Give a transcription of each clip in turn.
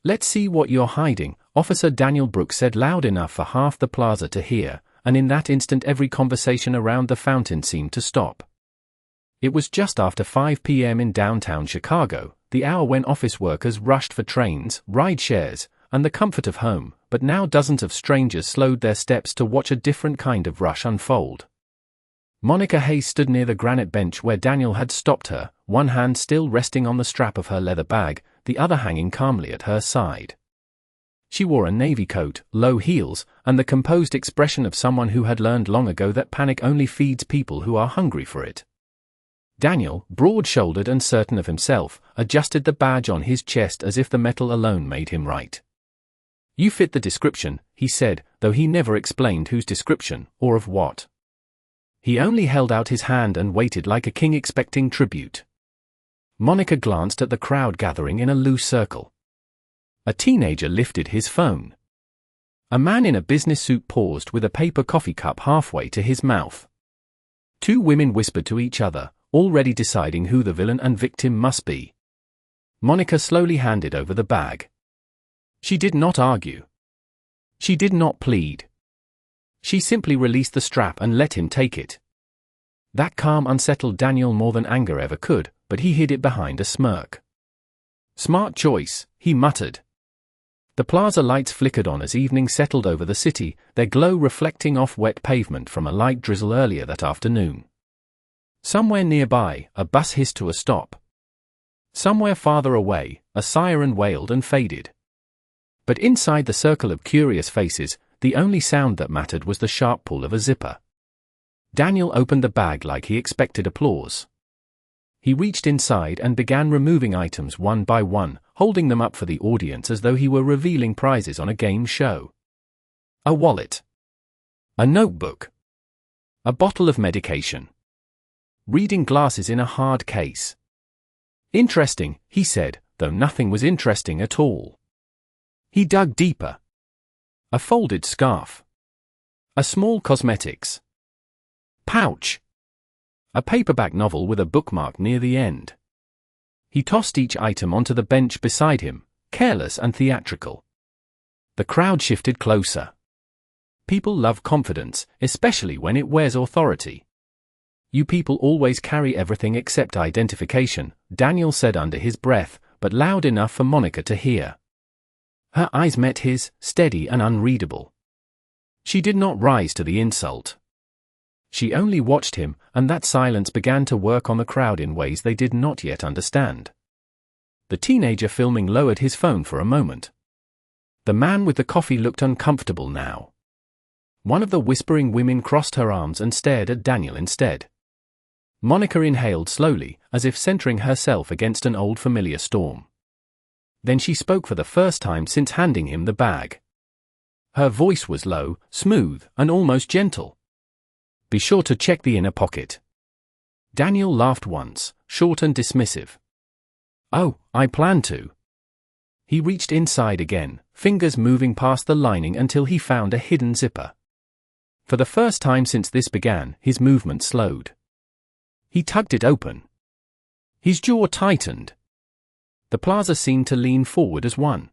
"Let's see what you're hiding," Officer Daniel Brooks said loud enough for half the plaza to hear, and in that instant every conversation around the fountain seemed to stop. It was just after 5 p.m. in downtown Chicago, the hour when office workers rushed for trains, ride-shares, and the comfort of home, but now dozens of strangers slowed their steps to watch a different kind of rush unfold. Monica Hayes stood near the granite bench where Daniel had stopped her, one hand still resting on the strap of her leather bag, the other hanging calmly at her side. She wore a navy coat, low heels, and the composed expression of someone who had learned long ago that panic only feeds people who are hungry for it. Daniel, broad-shouldered and certain of himself, adjusted the badge on his chest as if the metal alone made him right. "You fit the description," he said, though he never explained whose description, or of what. He only held out his hand and waited like a king expecting tribute. Monica glanced at the crowd gathering in a loose circle. A teenager lifted his phone. A man in a business suit paused with a paper coffee cup halfway to his mouth. Two women whispered to each other, already deciding who the villain and victim must be. Monica slowly handed over the bag. She did not argue. She did not plead. She simply released the strap and let him take it. That calm unsettled Daniel more than anger ever could, but he hid it behind a smirk. "Smart choice," he muttered. The plaza lights flickered on as evening settled over the city, their glow reflecting off wet pavement from a light drizzle earlier that afternoon. Somewhere nearby, a bus hissed to a stop. Somewhere farther away, a siren wailed and faded. But inside the circle of curious faces, the only sound that mattered was the sharp pull of a zipper. Daniel opened the bag like he expected applause. He reached inside and began removing items one by one, holding them up for the audience as though he were revealing prizes on a game show. A wallet. A notebook. A bottle of medication. Reading glasses in a hard case. "Interesting," he said, though nothing was interesting at all. He dug deeper. A folded scarf. A small cosmetics pouch. A paperback novel with a bookmark near the end. He tossed each item onto the bench beside him, careless and theatrical. The crowd shifted closer. People love confidence, especially when it wears authority. "You people always carry everything except identification," Daniel said under his breath, but loud enough for Monica to hear. Her eyes met his, steady and unreadable. She did not rise to the insult. She only watched him, and that silence began to work on the crowd in ways they did not yet understand. The teenager filming lowered his phone for a moment. The man with the coffee looked uncomfortable now. One of the whispering women crossed her arms and stared at Daniel instead. Monica inhaled slowly, as if centering herself against an old familiar storm. Then she spoke for the first time since handing him the bag. Her voice was low, smooth, and almost gentle. "Be sure to check the inner pocket." Daniel laughed once, short and dismissive. "Oh, I plan to." He reached inside again, fingers moving past the lining until he found a hidden zipper. For the first time since this began, his movement slowed. He tugged it open. His jaw tightened. The plaza seemed to lean forward as one.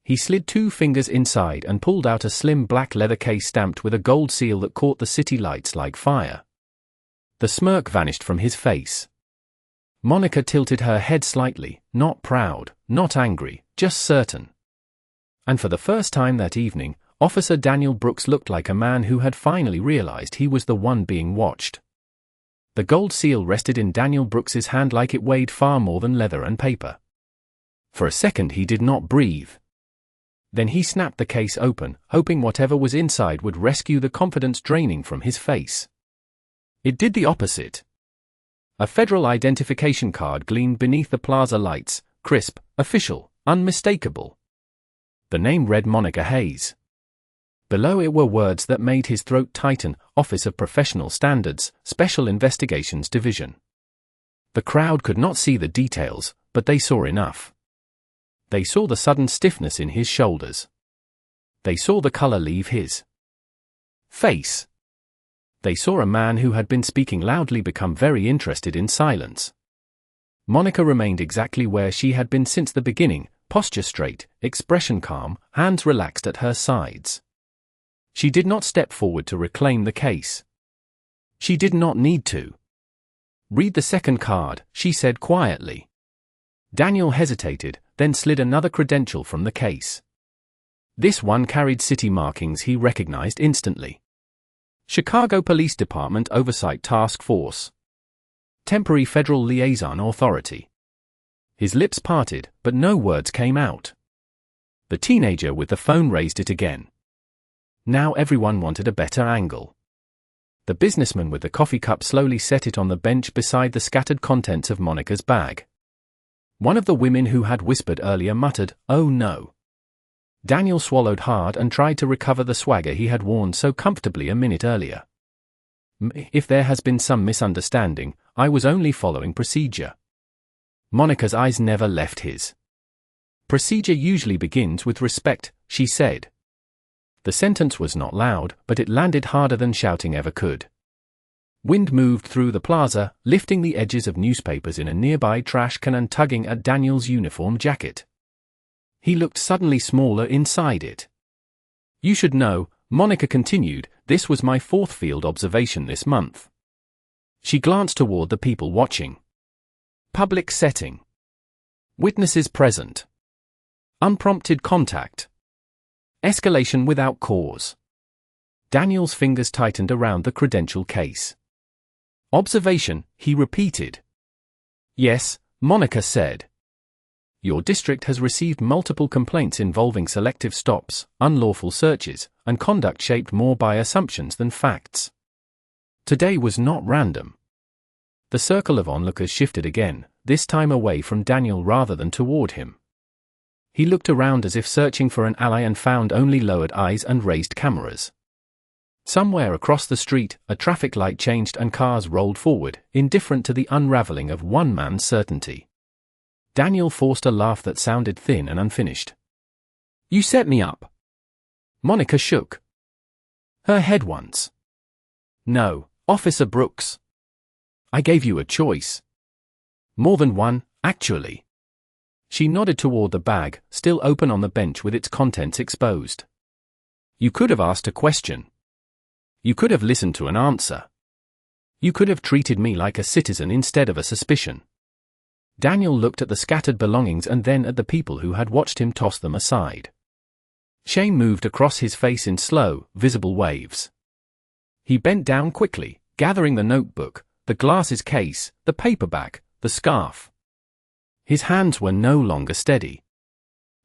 He slid 2 fingers inside and pulled out a slim black leather case stamped with a gold seal that caught the city lights like fire. The smirk vanished from his face. Monica tilted her head slightly, not proud, not angry, just certain. And for the first time that evening, Officer Daniel Brooks looked like a man who had finally realized he was the one being watched. The gold seal rested in Daniel Brooks's hand like it weighed far more than leather and paper. For a second he did not breathe. Then he snapped the case open, hoping whatever was inside would rescue the confidence draining from his face. It did the opposite. A federal identification card gleamed beneath the plaza lights, crisp, official, unmistakable. The name read Monica Hayes. Below it were words that made his throat tighten: Office of Professional Standards, Special Investigations Division. The crowd could not see the details, but they saw enough. They saw the sudden stiffness in his shoulders. They saw the color leave his face. They saw a man who had been speaking loudly become very interested in silence. Monica remained exactly where she had been since the beginning, posture straight, expression calm, hands relaxed at her sides. She did not step forward to reclaim the case. She did not need to. "Read the second card," she said quietly. Daniel hesitated, then slid another credential from the case. This one carried city markings he recognized instantly. Chicago Police Department Oversight Task Force. Temporary Federal Liaison Authority. His lips parted, but no words came out. The teenager with the phone raised it again. Now everyone wanted a better angle. The businessman with the coffee cup slowly set it on the bench beside the scattered contents of Monica's bag. One of the women who had whispered earlier muttered, "Oh no." Daniel swallowed hard and tried to recover the swagger he had worn so comfortably a minute earlier. "If there has been some misunderstanding, I was only following procedure." Monica's eyes never left his. "Procedure usually begins with respect," she said. The sentence was not loud, but it landed harder than shouting ever could. Wind moved through the plaza, lifting the edges of newspapers in a nearby trash can and tugging at Daniel's uniform jacket. He looked suddenly smaller inside it. "You should know," Monica continued, "this was my fourth field observation this month." She glanced toward the people watching. Public setting. Witnesses present. Unprompted contact. Escalation without cause. Daniel's fingers tightened around the credential case. "Observation," he repeated. "Yes," Monica said. "Your district has received multiple complaints involving selective stops, unlawful searches, and conduct shaped more by assumptions than facts. Today was not random." The circle of onlookers shifted again, this time away from Daniel rather than toward him. He looked around as if searching for an ally and found only lowered eyes and raised cameras. Somewhere across the street, a traffic light changed and cars rolled forward, indifferent to the unraveling of one man's certainty. Daniel forced a laugh that sounded thin and unfinished. "You set me up." Monica shook her head once. "No, Officer Brooks. I gave you a choice. More than one, actually." She nodded toward the bag, still open on the bench with its contents exposed. "You could have asked a question. You could have listened to an answer. You could have treated me like a citizen instead of a suspicion." Daniel looked at the scattered belongings and then at the people who had watched him toss them aside. Shame moved across his face in slow, visible waves. He bent down quickly, gathering the notebook, the glasses case, the paperback, the scarf. His hands were no longer steady.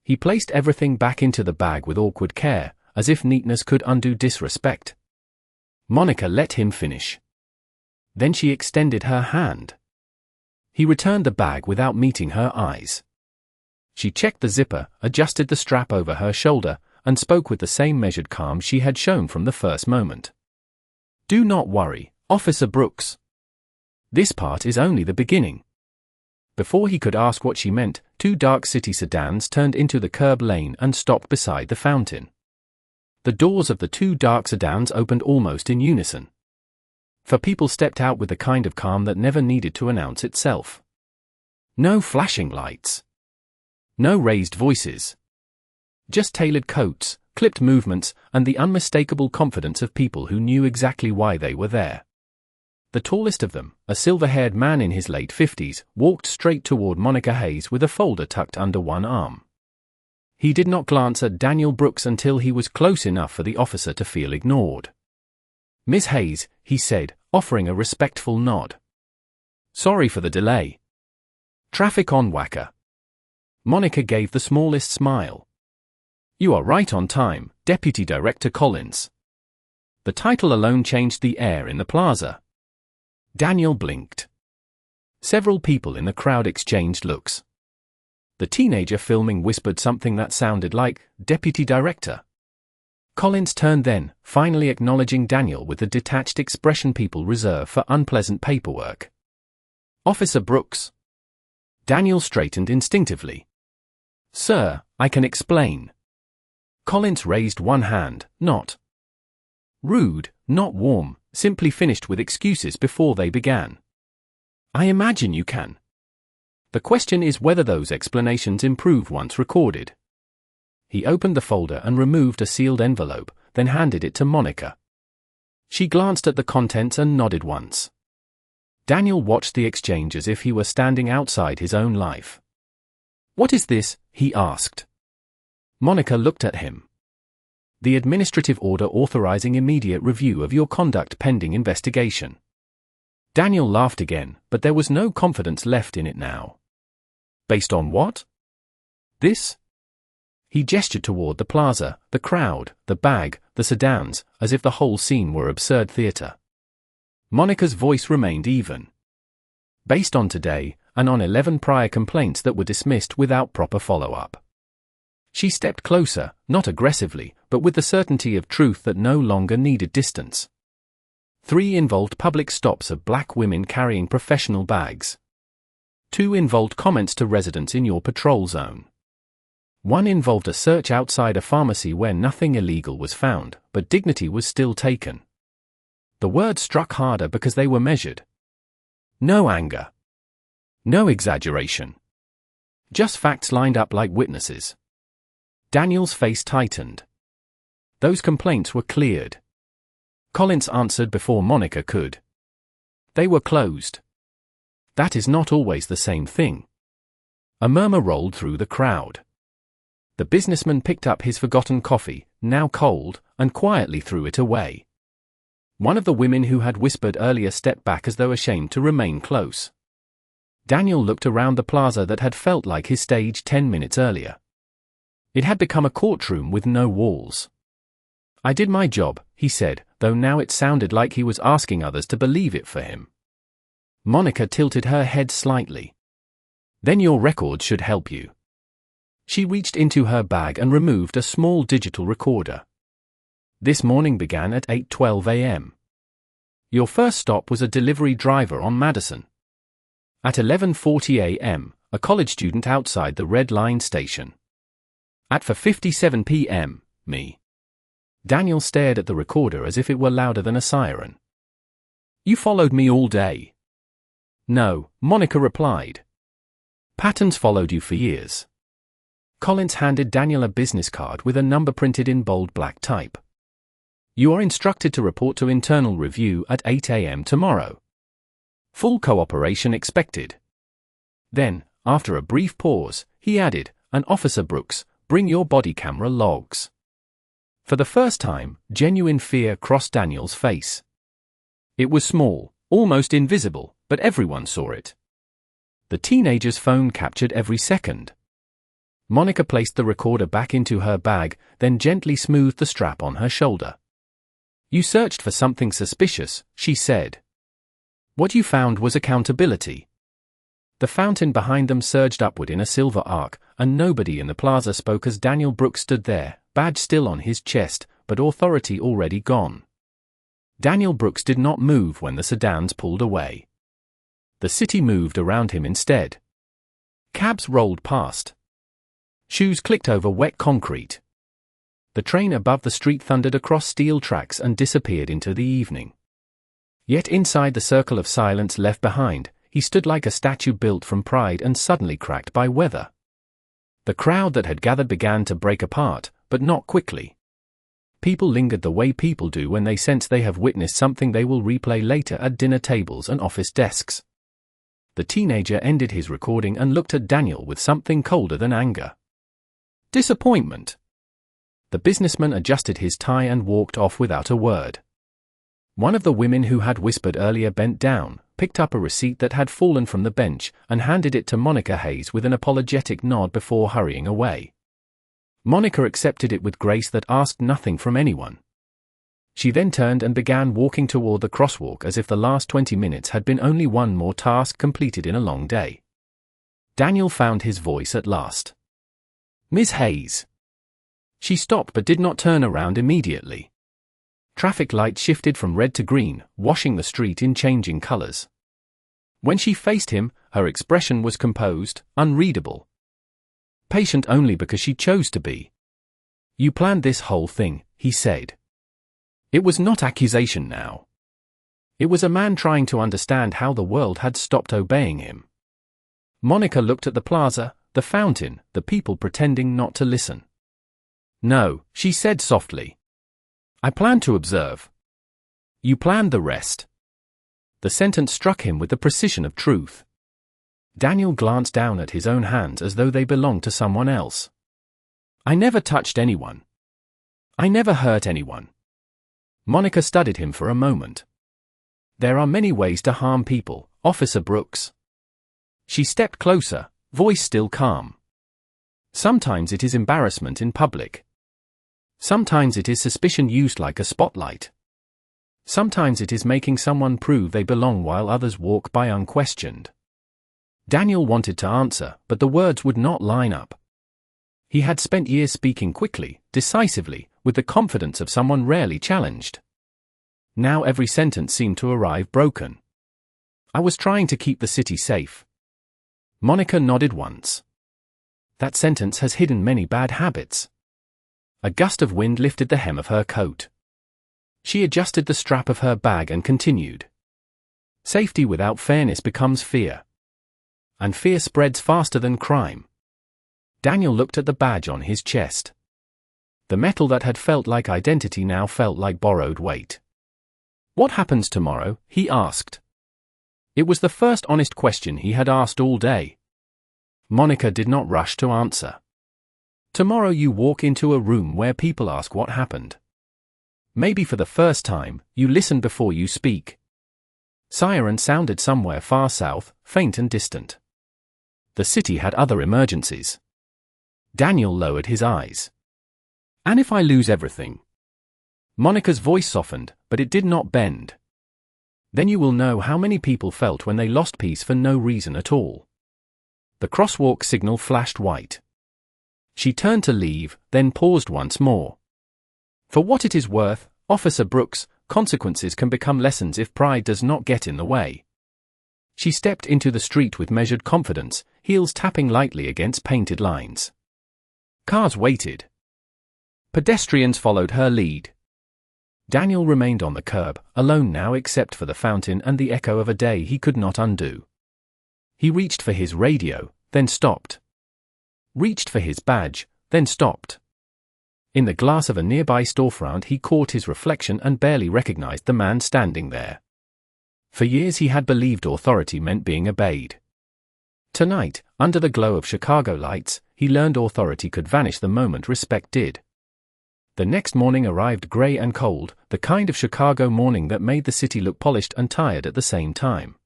He placed everything back into the bag with awkward care, as if neatness could undo disrespect. Monica let him finish. Then she extended her hand. He returned the bag without meeting her eyes. She checked the zipper, adjusted the strap over her shoulder, and spoke with the same measured calm she had shown from the first moment. "Do not worry, Officer Brooks. This part is only the beginning." Before he could ask what she meant, two dark city sedans turned into the curb lane and stopped beside the fountain. The doors of the two dark sedans opened almost in unison. For people stepped out with the kind of calm that never needed to announce itself. No flashing lights. No raised voices. Just tailored coats, clipped movements, and the unmistakable confidence of people who knew exactly why they were there. The tallest of them, a silver-haired man in his late 50s, walked straight toward Monica Hayes with a folder tucked under one arm. He did not glance at Daniel Brooks until he was close enough for the officer to feel ignored. "Miss Hayes," he said, offering a respectful nod. "Sorry for the delay. Traffic on Wacker." Monica gave the smallest smile. "You are right on time, Deputy Director Collins." The title alone changed the air in the plaza. Daniel blinked. Several people in the crowd exchanged looks. The teenager filming whispered something that sounded like, "Deputy Director." Collins turned then, finally acknowledging Daniel with the detached expression people reserve for unpleasant paperwork. "Officer Brooks." Daniel straightened instinctively. "Sir, I can explain." Collins raised one hand, not rude, not warm, simply finished with excuses before they began. "I imagine you can." The question is whether those explanations improve once recorded. He opened the folder and removed a sealed envelope, then handed it to Monica. She glanced at the contents and nodded once. Daniel watched the exchange as if he were standing outside his own life. "What is this?" he asked. Monica looked at him. "The administrative order authorizing immediate review of your conduct pending investigation." Daniel laughed again, but there was no confidence left in it now. "Based on what?" "This?" He gestured toward the plaza, the crowd, the bag, the sedans, as if the whole scene were absurd theater. Monica's voice remained even. "Based on today, and on 11 prior complaints that were dismissed without proper follow-up." She stepped closer, not aggressively, but with the certainty of truth that no longer needed distance. 3 involved public stops of black women carrying professional bags. 2 involved comments to residents in your patrol zone. 1 involved a search outside a pharmacy where nothing illegal was found, but dignity was still taken. The words struck harder because they were measured. No anger. No exaggeration. Just facts lined up like witnesses. Daniel's face tightened. Those complaints were cleared. Collins answered before Monica could. They were closed. That is not always the same thing. A murmur rolled through the crowd. The businessman picked up his forgotten coffee, now cold, and quietly threw it away. One of the women who had whispered earlier stepped back as though ashamed to remain close. Daniel looked around the plaza that had felt like his stage 10 minutes earlier. It had become a courtroom with no walls. "I did my job," he said, though now it sounded like he was asking others to believe it for him. Monica tilted her head slightly. "Then your record should help you." She reached into her bag and removed a small digital recorder. "This morning began at 8:12 a.m. Your first stop was a delivery driver on Madison. At 11:40 a.m., a college student outside the Red Line station. At 4:57 p.m., me." Daniel stared at the recorder as if it were louder than a siren. "You followed me all day." "No," Monica replied. "Patterns followed you for years." Collins handed Daniel a business card with a number printed in bold black type. "You are instructed to report to internal review at 8 a.m. tomorrow. Full cooperation expected." Then, after a brief pause, he added, "And Officer Brooks, bring your body camera logs." For the first time, genuine fear crossed Daniel's face. It was small, almost invisible, but everyone saw it. The teenager's phone captured every second. Monica placed the recorder back into her bag, then gently smoothed the strap on her shoulder. "You searched for something suspicious," she said. "What you found was accountability." The fountain behind them surged upward in a silver arc, and nobody in the plaza spoke as Daniel Brooks stood there, badge still on his chest, but authority already gone. Daniel Brooks did not move when the sedans pulled away. The city moved around him instead. Cabs rolled past. Shoes clicked over wet concrete. The train above the street thundered across steel tracks and disappeared into the evening. Yet inside the circle of silence left behind, he stood like a statue built from pride and suddenly cracked by weather. The crowd that had gathered began to break apart, but not quickly. People lingered the way people do when they sense they have witnessed something they will replay later at dinner tables and office desks. The teenager ended his recording and looked at Daniel with something colder than anger. Disappointment. The businessman adjusted his tie and walked off without a word. One of the women who had whispered earlier bent down, picked up a receipt that had fallen from the bench, and handed it to Monica Hayes with an apologetic nod before hurrying away. Monica accepted it with grace that asked nothing from anyone. She then turned and began walking toward the crosswalk as if the last 20 minutes had been only one more task completed in a long day. Daniel found his voice at last. "Ms. Hayes." She stopped but did not turn around immediately. Traffic lights shifted from red to green, washing the street in changing colors. When she faced him, her expression was composed, unreadable. Patient only because she chose to be. "You planned this whole thing," he said. It was not accusation now. It was a man trying to understand how the world had stopped obeying him. Monica looked at the plaza, the fountain, the people pretending not to listen. "No," she said softly. "I plan to observe. You planned the rest." The sentence struck him with the precision of truth. Daniel glanced down at his own hands as though they belonged to someone else. "I never touched anyone. I never hurt anyone." Monica studied him for a moment. "There are many ways to harm people, Officer Brooks." She stepped closer, voice still calm. "Sometimes it is embarrassment in public. Sometimes it is suspicion used like a spotlight. Sometimes it is making someone prove they belong while others walk by unquestioned." Daniel wanted to answer, but the words would not line up. He had spent years speaking quickly, decisively, with the confidence of someone rarely challenged. Now every sentence seemed to arrive broken. "I was trying to keep the city safe." Monica nodded once. "That sentence has hidden many bad habits." A gust of wind lifted the hem of her coat. She adjusted the strap of her bag and continued. "Safety without fairness becomes fear. And fear spreads faster than crime." Daniel looked at the badge on his chest. The metal that had felt like identity now felt like borrowed weight. "What happens tomorrow?" he asked. It was the first honest question he had asked all day. Monica did not rush to answer. "Tomorrow you walk into a room where people ask what happened. Maybe for the first time, you listen before you speak." Siren sounded somewhere far south, faint and distant. The city had other emergencies. Daniel lowered his eyes. "And if I lose everything?" Monica's voice softened, but it did not bend. "Then you will know how many people felt when they lost peace for no reason at all." The crosswalk signal flashed white. She turned to leave, then paused once more. "For what it is worth, Officer Brooks, consequences can become lessons if pride does not get in the way." She stepped into the street with measured confidence, heels tapping lightly against painted lines. Cars waited. Pedestrians followed her lead. Daniel remained on the curb, alone now except for the fountain and the echo of a day he could not undo. He reached for his radio, then stopped. Reached for his badge, then stopped. In the glass of a nearby storefront he caught his reflection and barely recognized the man standing there. For years he had believed authority meant being obeyed. Tonight, under the glow of Chicago lights, he learned authority could vanish the moment respect did. The next morning arrived gray and cold, the kind of Chicago morning that made the city look polished and tired at the same time.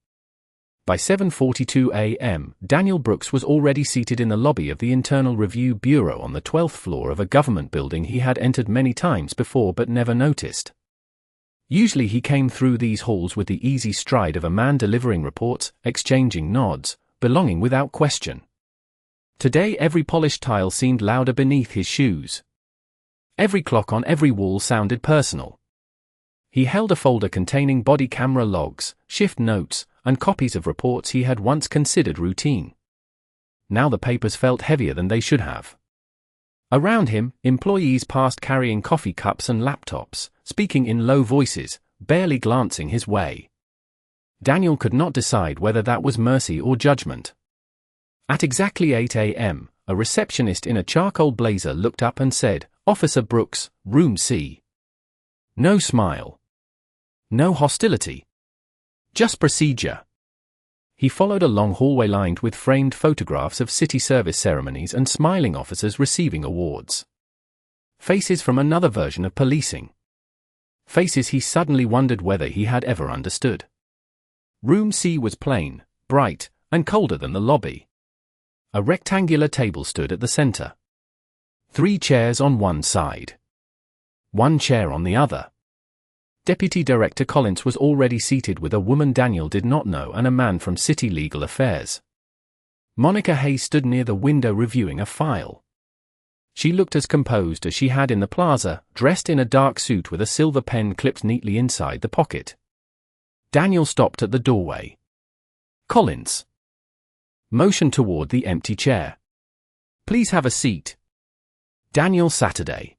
By 7:42 a.m., Daniel Brooks was already seated in the lobby of the Internal Review Bureau on the 12th floor of a government building he had entered many times before but never noticed. Usually he came through these halls with the easy stride of a man delivering reports, exchanging nods, belonging without question. Today every polished tile seemed louder beneath his shoes. Every clock on every wall sounded personal. He held a folder containing body camera logs, shift notes, and copies of reports he had once considered routine. Now the papers felt heavier than they should have. Around him, employees passed carrying coffee cups and laptops, speaking in low voices, barely glancing his way. Daniel could not decide whether that was mercy or judgment. At exactly 8 a.m., a receptionist in a charcoal blazer looked up and said, "Officer Brooks, Room C." No smile. No hostility. Just procedure. He followed a long hallway lined with framed photographs of city service ceremonies and smiling officers receiving awards. Faces from another version of policing. Faces he suddenly wondered whether he had ever understood. Room C was plain, bright, and colder than the lobby. A rectangular table stood at the center. 3 chairs on one side. 1 chair on the other. Deputy Director Collins was already seated with a woman Daniel did not know and a man from City Legal Affairs. Monica Hayes stood near the window reviewing a file. She looked as composed as she had in the plaza, dressed in a dark suit with a silver pen clipped neatly inside the pocket. Daniel stopped at the doorway. "Collins." Motioned toward the empty chair. "Please have a seat." Daniel Saturday.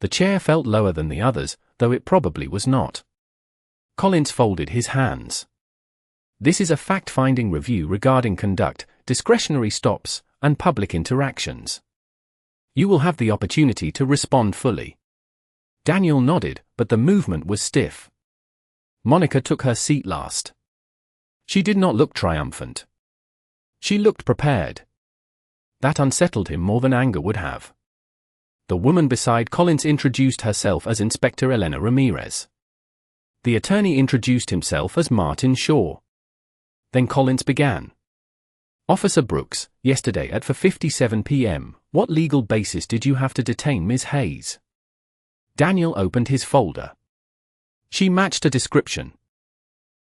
The chair felt lower than the others, though it probably was not. Collins folded his hands. This is a fact-finding review regarding conduct, discretionary stops, and public interactions. You will have the opportunity to respond fully. Daniel nodded, but the movement was stiff. Monica took her seat last. She did not look triumphant. She looked prepared. That unsettled him more than anger would have. The woman beside Collins introduced herself as Inspector Elena Ramirez. The attorney introduced himself as Martin Shaw. Then Collins began. Officer Brooks, yesterday at 4:57 p.m., what legal basis did you have to detain Ms. Hayes? Daniel opened his folder. She matched a description.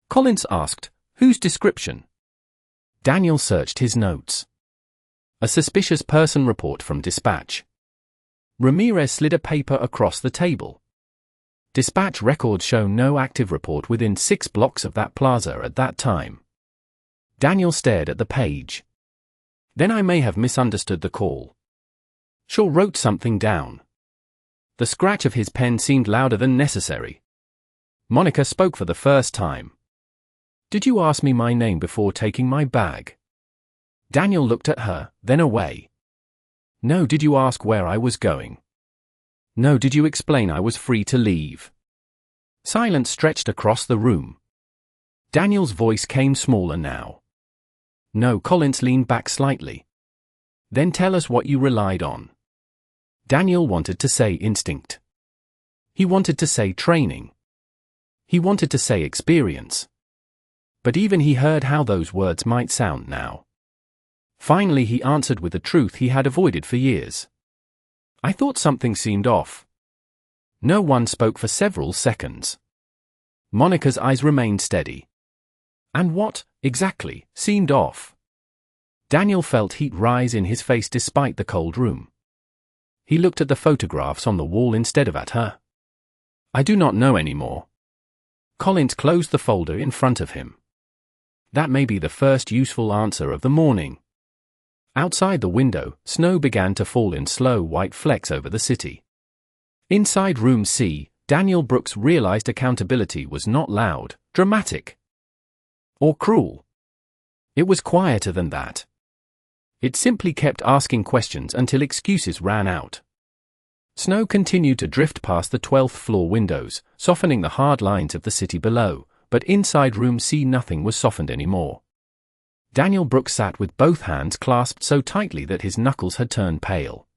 Collins asked, whose description? Daniel searched his notes. A suspicious person report from dispatch. Ramirez slid a paper across the table. Dispatch records show no active report within 6 blocks of that plaza at that time. Daniel stared at the page. Then I may have misunderstood the call. Shaw wrote something down. The scratch of his pen seemed louder than necessary. Monica spoke for the first time. Did you ask me my name before taking my bag? Daniel looked at her, then away. No, did you ask where I was going? No, did you explain I was free to leave? Silence stretched across the room. Daniel's voice came smaller now. No, Collins leaned back slightly. Then tell us what you relied on. Daniel wanted to say instinct. He wanted to say training. He wanted to say experience. But even he heard how those words might sound now. Finally he answered with the truth he had avoided for years. I thought something seemed off. No one spoke for several seconds. Monica's eyes remained steady. And what, exactly, seemed off? Daniel felt heat rise in his face despite the cold room. He looked at the photographs on the wall instead of at her. I do not know anymore. Collins closed the folder in front of him. That may be the first useful answer of the morning. Outside the window, snow began to fall in slow white flecks over the city. Inside room C, Daniel Brooks realized accountability was not loud, dramatic, or cruel. It was quieter than that. It simply kept asking questions until excuses ran out. Snow continued to drift past the 12th floor windows, softening the hard lines of the city below, but inside room C nothing was softened anymore. Daniel Brooks sat with both hands clasped so tightly that his knuckles had turned pale.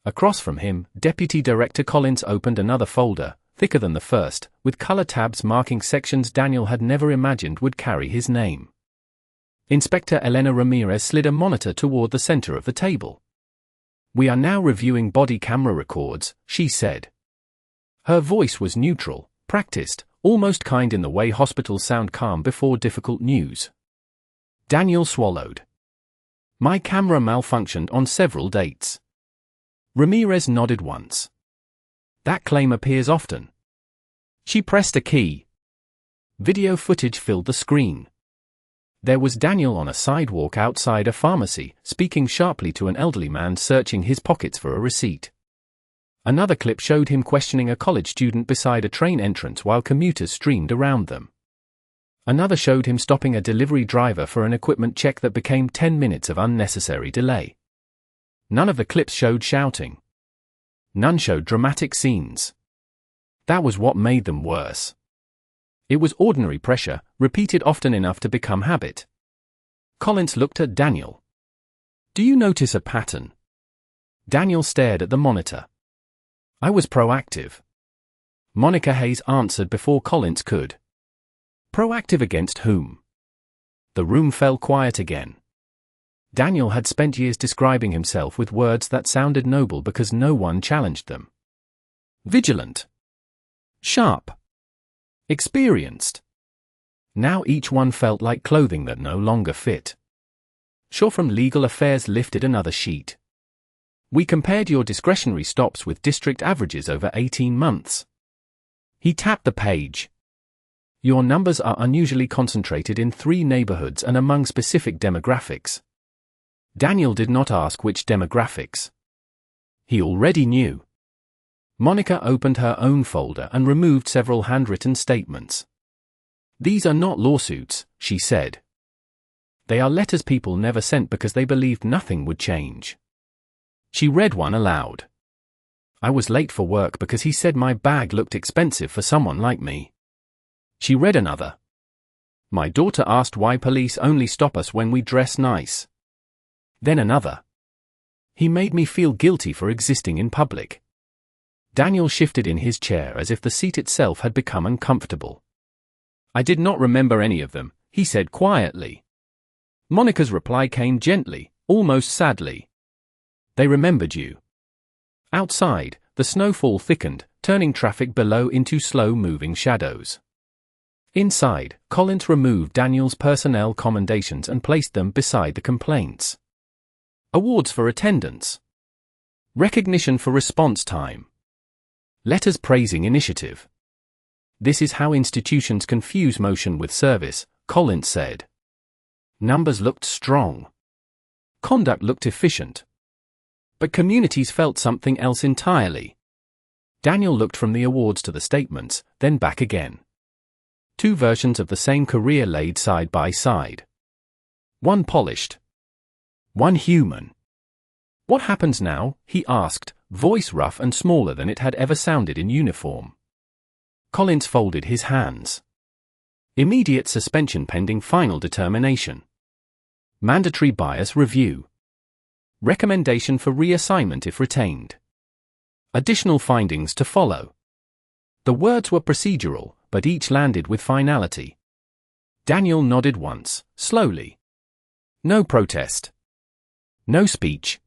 Across from him, Deputy Director Collins opened another folder, thicker than the first, with color tabs marking sections Daniel had never imagined would carry his name. Inspector Elena Ramirez slid a monitor toward the center of the table. We are now reviewing body camera records, she said. Her voice was neutral, practiced, almost kind in the way hospitals sound calm before difficult news. Daniel swallowed. My camera malfunctioned on several dates. Ramirez nodded once. That claim appears often. She pressed a key. Video footage filled the screen. There was Daniel on a sidewalk outside a pharmacy, speaking sharply to an elderly man searching his pockets for a receipt. Another clip showed him questioning a college student beside a train entrance while commuters streamed around them. Another showed him stopping a delivery driver for an equipment check that became 10 minutes of unnecessary delay. None of the clips showed shouting. None showed dramatic scenes. That was what made them worse. It was ordinary pressure, repeated often enough to become habit. Collins looked at Daniel. Do you notice a pattern? Daniel stared at the monitor. I was proactive. Monica Hayes answered before Collins could. Proactive against whom? The room fell quiet again. Daniel had spent years describing himself with words that sounded noble because no one challenged them. Vigilant. Sharp. Experienced. Now each one felt like clothing that no longer fit. Shaw from Legal Affairs lifted another sheet. We compared your discretionary stops with district averages over 18 months. He tapped the page. Your numbers are unusually concentrated in 3 neighborhoods and among specific demographics. Daniel did not ask which demographics. He already knew. Monica opened her own folder and removed several handwritten statements. "These are not lawsuits," she said. "They are letters people never sent because they believed nothing would change." She read one aloud. "I was late for work because he said my bag looked expensive for someone like me." She read another. "My daughter asked why police only stop us when we dress nice." Then another. "He made me feel guilty for existing in public." Daniel shifted in his chair as if the seat itself had become uncomfortable. "I did not remember any of them," he said quietly. Monica's reply came gently, almost sadly. "They remembered you." Outside, the snowfall thickened, turning traffic below into slow-moving shadows. Inside, Collins removed Daniel's personnel commendations and placed them beside the complaints. Awards for attendance. Recognition for response time. Letters praising initiative. "This is how institutions confuse motion with service," Collins said. Numbers looked strong. Conduct looked efficient. But communities felt something else entirely. Daniel looked from the awards to the statements, then back again. Two versions of the same career laid side by side. One polished. One human. "What happens now?" he asked, voice rough and smaller than it had ever sounded in uniform. Collins folded his hands. "Immediate suspension pending final determination. Mandatory bias review. Recommendation for reassignment if retained. Additional findings to follow." The words were procedural, but each landed with finality. Daniel nodded once, slowly. No protest. No speech.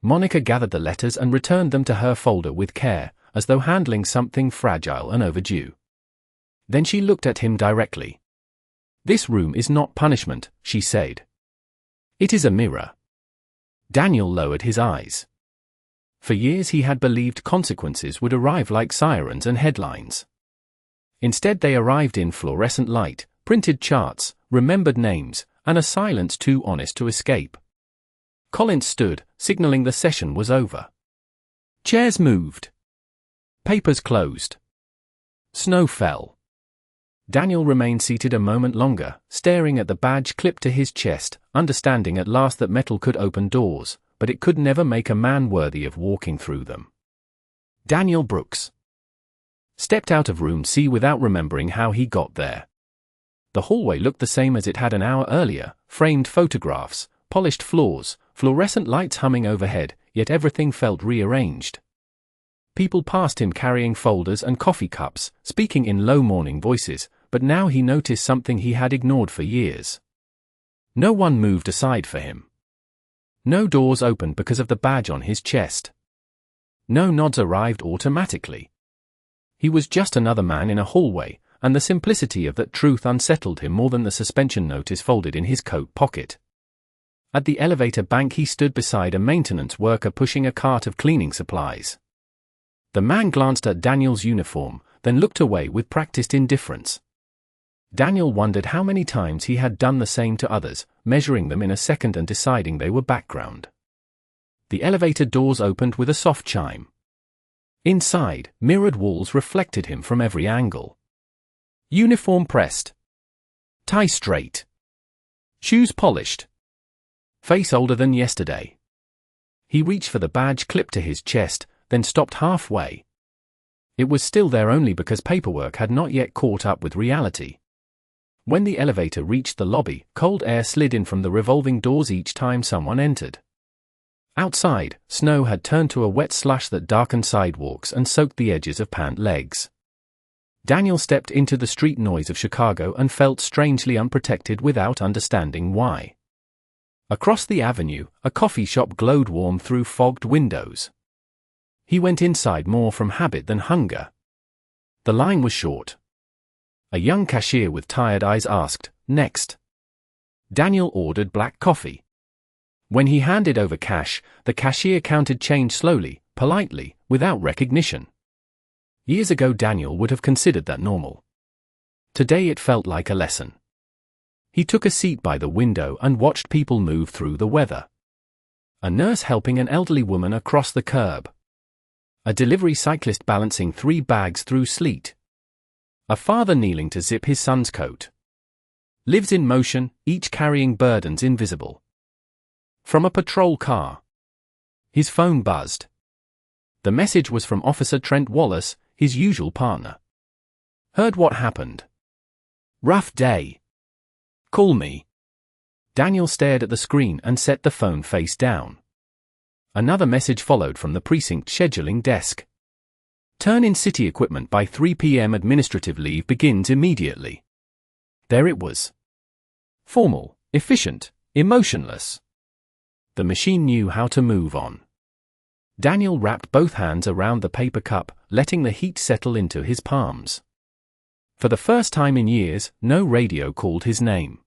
Monica gathered the letters and returned them to her folder with care, as though handling something fragile and overdue. Then she looked at him directly. "This room is not punishment," she said. "It is a mirror." Daniel lowered his eyes. For years he had believed consequences would arrive like sirens and headlines. Instead they arrived in fluorescent light, printed charts, remembered names, and a silence too honest to escape. Collins stood, signaling the session was over. Chairs moved. Papers closed. Snow fell. Daniel remained seated a moment longer, staring at the badge clipped to his chest, understanding at last that metal could open doors, but it could never make a man worthy of walking through them. Daniel Brooks stepped out of room C without remembering how he got there. The hallway looked the same as it had an hour earlier, framed photographs, polished floors, fluorescent lights humming overhead, yet everything felt rearranged. People passed him carrying folders and coffee cups, speaking in low mourning voices, but now he noticed something he had ignored for years. No one moved aside for him. No doors opened because of the badge on his chest. No nods arrived automatically. He was just another man in a hallway, and the simplicity of that truth unsettled him more than the suspension notice folded in his coat pocket. At the elevator bank he stood beside a maintenance worker pushing a cart of cleaning supplies. The man glanced at Daniel's uniform, then looked away with practiced indifference. Daniel wondered how many times he had done the same to others, measuring them in a second and deciding they were background. The elevator doors opened with a soft chime. Inside, mirrored walls reflected him from every angle. Uniform pressed. Tie straight. Shoes polished. Face older than yesterday. He reached for the badge clipped to his chest, then stopped halfway. It was still there only because paperwork had not yet caught up with reality. When the elevator reached the lobby, cold air slid in from the revolving doors each time someone entered. Outside, snow had turned to a wet slush that darkened sidewalks and soaked the edges of pant legs. Daniel stepped into the street noise of Chicago and felt strangely unprotected without understanding why. Across the avenue, a coffee shop glowed warm through fogged windows. He went inside more from habit than hunger. The line was short. A young cashier with tired eyes asked, "Next." Daniel ordered black coffee. When he handed over cash, the cashier counted change slowly, politely, without recognition. Years ago Daniel would have considered that normal. Today it felt like a lesson. He took a seat by the window and watched people move through the weather. A nurse helping an elderly woman across the curb. A delivery cyclist balancing 3 bags through sleet. A father kneeling to zip his son's coat. Lives in motion, each carrying burdens invisible. From a patrol car. His phone buzzed. The message was from Officer Trent Wallace, his usual partner. Heard what happened. Rough day. Call me. Daniel stared at the screen and set the phone face down. Another message followed from the precinct scheduling desk. Turn in city equipment by 3 p.m. Administrative leave begins immediately. There it was. Formal, efficient, emotionless. The machine knew how to move on. Daniel wrapped both hands around the paper cup, letting the heat settle into his palms. For the first time in years, no radio called his name.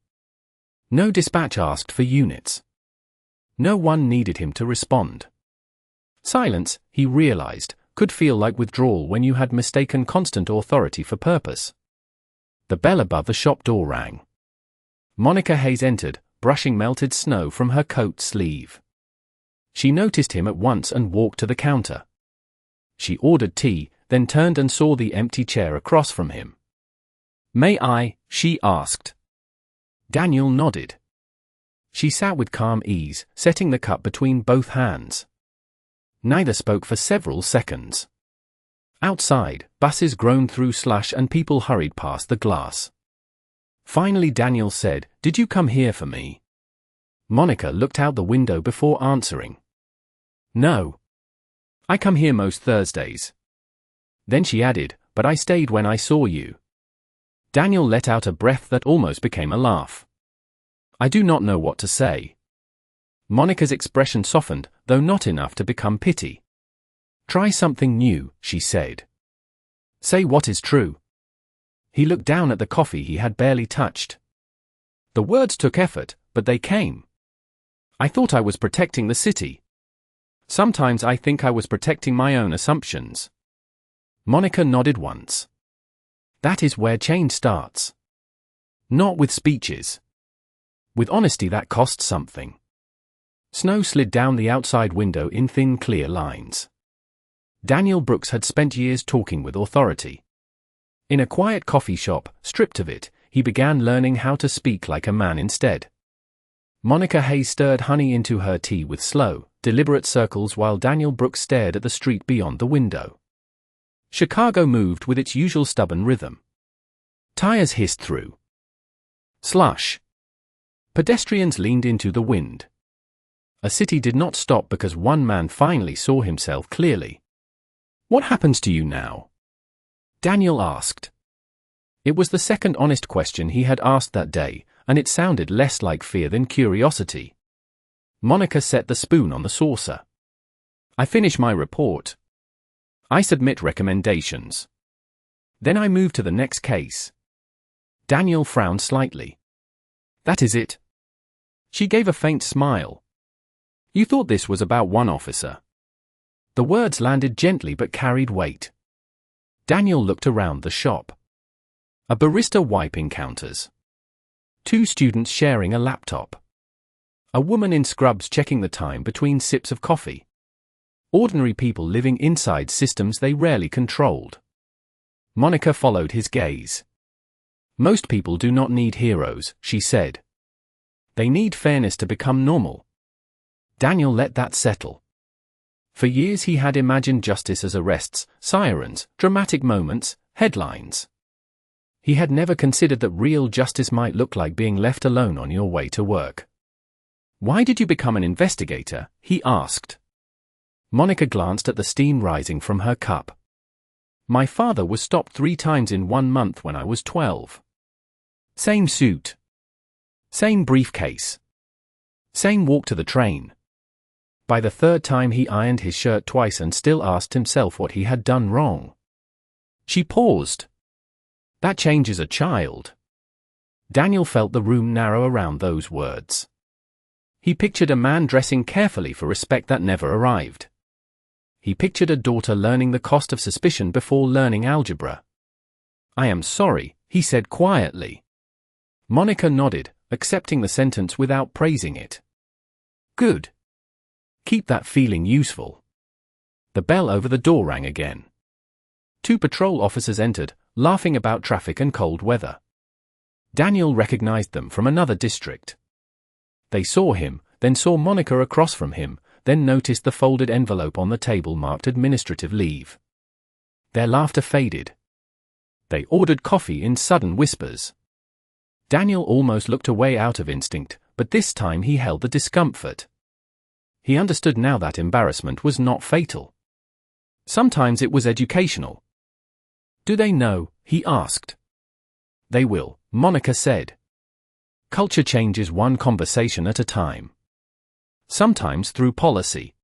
No dispatch asked for units. No one needed him to respond. Silence, he realized, could feel like withdrawal when you had mistaken constant authority for purpose. The bell above the shop door rang. Monica Hayes entered, brushing melted snow from her coat sleeve. She noticed him at once and walked to the counter. She ordered tea, then turned and saw the empty chair across from him. "May I?" she asked. Daniel nodded. She sat with calm ease, setting the cup between both hands. Neither spoke for several seconds. Outside, buses groaned through slush and people hurried past the glass. Finally Daniel said, "Did you come here for me?" Monica looked out the window before answering. "No. I come here most Thursdays." Then she added, "But I stayed when I saw you." Daniel let out a breath that almost became a laugh. "I do not know what to say." Monica's expression softened, though not enough to become pity. "Try something new," she said. "Say what is true." He looked down at the coffee he had barely touched. The words took effort, but they came. "I thought I was protecting the city. Sometimes I think I was protecting my own assumptions." Monica nodded once. "That is where change starts. Not with speeches. With honesty that costs something." Snow slid down the outside window in thin, clear lines. Daniel Brooks had spent years talking with authority. In a quiet coffee shop, stripped of it, he began learning how to speak like a man instead. Monica Hayes stirred honey into her tea with slow, deliberate circles while Daniel Brooks stared at the street beyond the window. Chicago moved with its usual stubborn rhythm. Tires hissed through slush. Pedestrians leaned into the wind. A city did not stop because one man finally saw himself clearly. "What happens to you now?" Daniel asked. It was the second honest question he had asked that day, and it sounded less like fear than curiosity. Monica set the spoon on the saucer. "I finish my report. I submit recommendations. Then I move to the next case." Daniel frowned slightly. "That is it?" She gave a faint smile. "You thought this was about one officer." The words landed gently but carried weight. Daniel looked around the shop. A barista wiping counters. 2 students sharing a laptop. A woman in scrubs checking the time between sips of coffee. Ordinary people living inside systems they rarely controlled. Monica followed his gaze. "Most people do not need heroes," she said. "They need fairness to become normal." Daniel let that settle. For years he had imagined justice as arrests, sirens, dramatic moments, headlines. He had never considered that real justice might look like being left alone on your way to work. "Why did you become an investigator?" he asked. Monica glanced at the steam rising from her cup. "My father was stopped 3 times in 1 month when I was 12. Same suit. Same briefcase. Same walk to the train. By the 3rd time he ironed his shirt twice and still asked himself what he had done wrong." She paused. "That changes a child." Daniel felt the room narrow around those words. He pictured a man dressing carefully for respect that never arrived. He pictured a daughter learning the cost of suspicion before learning algebra. "I am sorry," he said quietly. Monica nodded, accepting the sentence without praising it. "Good. Keep that feeling useful." The bell over the door rang again. 2 patrol officers entered, laughing about traffic and cold weather. Daniel recognized them from another district. They saw him, then saw Monica across from him, then noticed the folded envelope on the table marked administrative leave. Their laughter faded. They ordered coffee in sudden whispers. Daniel almost looked away out of instinct, but this time he held the discomfort. He understood now that embarrassment was not fatal. Sometimes it was educational. "Do they know?" he asked. "They will," Monica said. "Culture changes one conversation at a time. Sometimes through policy.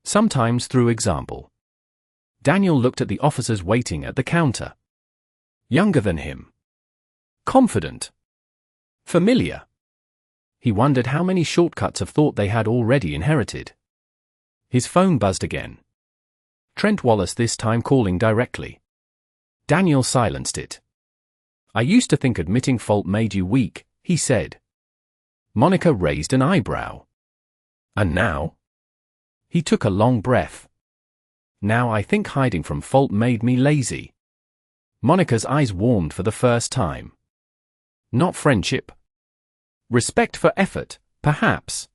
Sometimes through example." Daniel looked at the officers waiting at the counter. Younger than him. Confident. Familiar. He wondered how many shortcuts of thought they had already inherited. His phone buzzed again. Trent Wallace, this time calling directly. Daniel silenced it. "I used to think admitting fault made you weak," he said. Monica raised an eyebrow. "And now?" He took a long breath. "Now I think hiding from fault made me lazy." Monica's eyes warmed for the first time. "Not friendship? Respect for effort, perhaps.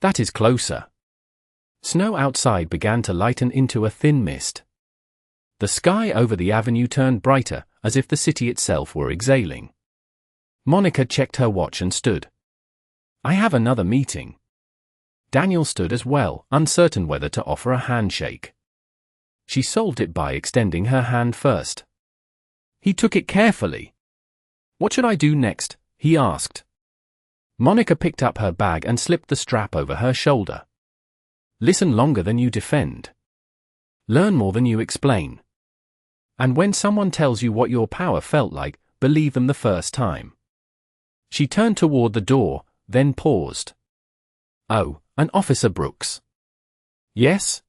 That is closer." Snow outside began to lighten into a thin mist. The sky over the avenue turned brighter, as if the city itself were exhaling. Monica checked her watch and stood. "I have another meeting." Daniel stood as well, uncertain whether to offer a handshake. She solved it by extending her hand first. He took it carefully. "What should I do next?" he asked. Monica picked up her bag and slipped the strap over her shoulder. "Listen longer than you defend. Learn more than you explain. And when someone tells you what your power felt like, believe them the first time." She turned toward the door, then paused. "Oh, an Officer Brooks." "Yes?"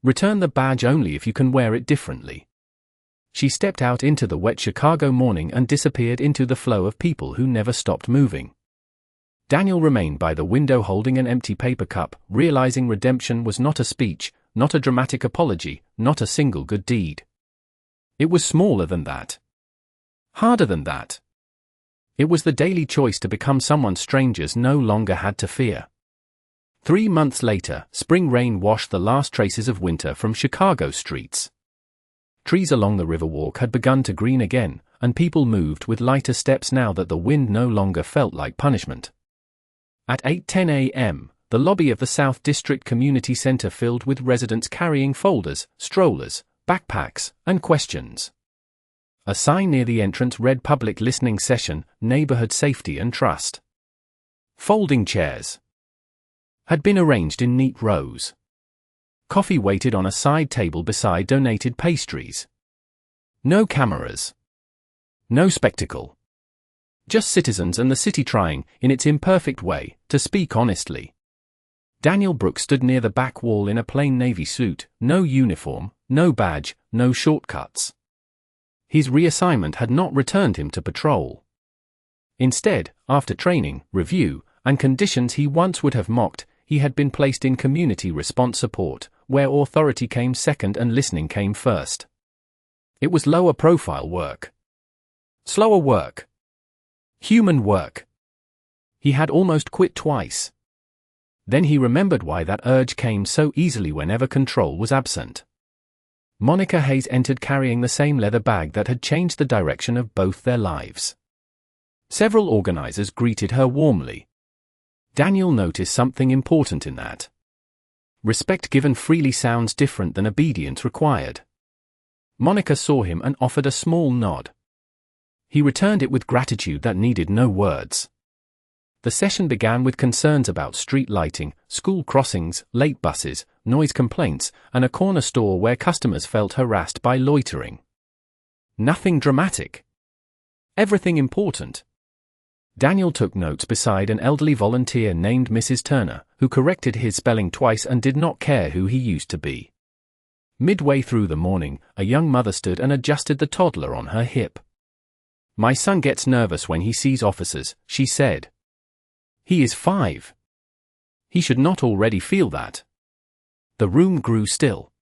"Return the badge only if you can wear it differently." She stepped out into the wet Chicago morning and disappeared into the flow of people who never stopped moving. Daniel remained by the window holding an empty paper cup, realizing redemption was not a speech, not a dramatic apology, not a single good deed. It was smaller than that. Harder than that. It was the daily choice to become someone strangers no longer had to fear. 3 months later, spring rain washed the last traces of winter from Chicago streets. Trees along the Riverwalk had begun to green again, and people moved with lighter steps now that the wind no longer felt like punishment. At 8:10 a.m., the lobby of the South District Community Center filled with residents carrying folders, strollers, backpacks, and questions. A sign near the entrance read Public Listening Session, Neighborhood Safety and Trust. Folding chairs had been arranged in neat rows. Coffee waited on a side table beside donated pastries. No cameras. No spectacle. Just citizens and the city trying, in its imperfect way, to speak honestly. Daniel Brooks stood near the back wall in a plain navy suit, no uniform, no badge, no shortcuts. His reassignment had not returned him to patrol. Instead, after training, review, and conditions he once would have mocked, he had been placed in community response support, where authority came second and listening came first. It was lower profile work. Slower work. Human work. He had almost quit twice. Then he remembered why that urge came so easily whenever control was absent. Monica Hayes entered carrying the same leather bag that had changed the direction of both their lives. Several organizers greeted her warmly. Daniel noticed something important in that. Respect given freely sounds different than obedience required. Monica saw him and offered a small nod. He returned it with gratitude that needed no words. The session began with concerns about street lighting, school crossings, late buses, noise complaints, and a corner store where customers felt harassed by loitering. Nothing dramatic. Everything important. Daniel took notes beside an elderly volunteer named Mrs. Turner, who corrected his spelling twice and did not care who he used to be. Midway through the morning, a young mother stood and adjusted the toddler on her hip. "My son gets nervous when he sees officers," she said. "He is 5. He should not already feel that." The room grew still.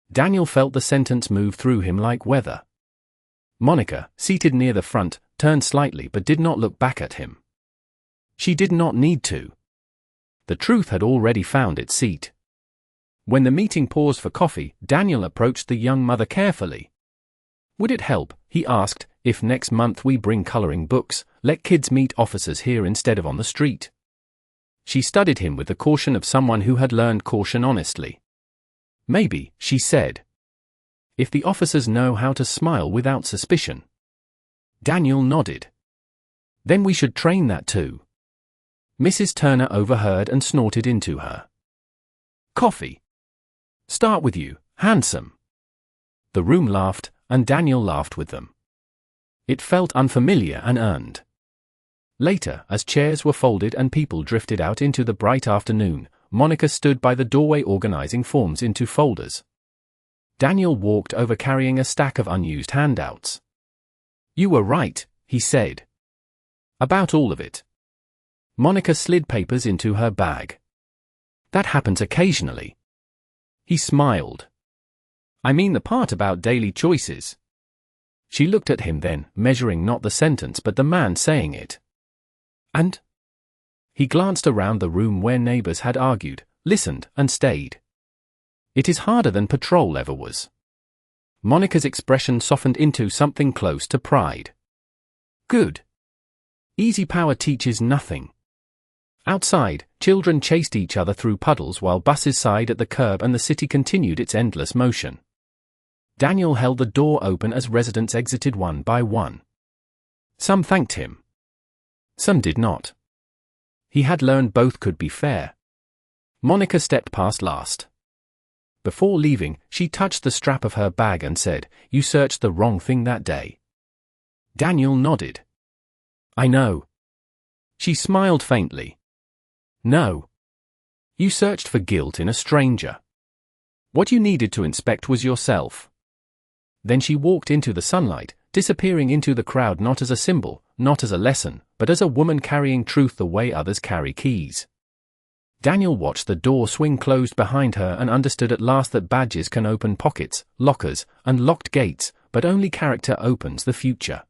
Daniel felt the sentence move through him like weather. Monica, seated near the front, turned slightly but did not look back at him. She did not need to. The truth had already found its seat. When the meeting paused for coffee, Daniel approached the young mother carefully. "Would it help," he asked, "if next month we bring coloring books, let kids meet officers here instead of on the street?" She studied him with the caution of someone who had learned caution honestly. "Maybe," she said. "If the officers know how to smile without suspicion." Daniel nodded. "Then we should train that too." Mrs. Turner overheard and snorted into her. "Coffee. Start with you, handsome." The room laughed, and Daniel laughed with them. It felt unfamiliar and earned. Later, as chairs were folded and people drifted out into the bright afternoon, Monica stood by the doorway organizing forms into folders. Daniel walked over carrying a stack of unused handouts. "You were right," he said. "About all of it." Monica slid papers into her bag. "That happens occasionally." He smiled. "I mean the part about daily choices." She looked at him then, measuring not the sentence but the man saying it. "And?" He glanced around the room where neighbors had argued, listened, and stayed. "It is harder than patrol ever was." Monica's expression softened into something close to pride. "Good. Easy power teaches nothing." Outside, children chased each other through puddles while buses sighed at the curb and the city continued its endless motion. Daniel held the door open as residents exited one by one. Some thanked him. Some did not. He had learned both could be fair. Monica stepped past last. Before leaving, she touched the strap of her bag and said, "You searched the wrong thing that day." Daniel nodded. "I know." She smiled faintly. "No. You searched for guilt in a stranger. What you needed to inspect was yourself." Then she walked into the sunlight, disappearing into the crowd not as a symbol, not as a lesson, but as a woman carrying truth the way others carry keys. Daniel watched the door swing closed behind her and understood at last that badges can open pockets, lockers, and locked gates, but only character opens the future.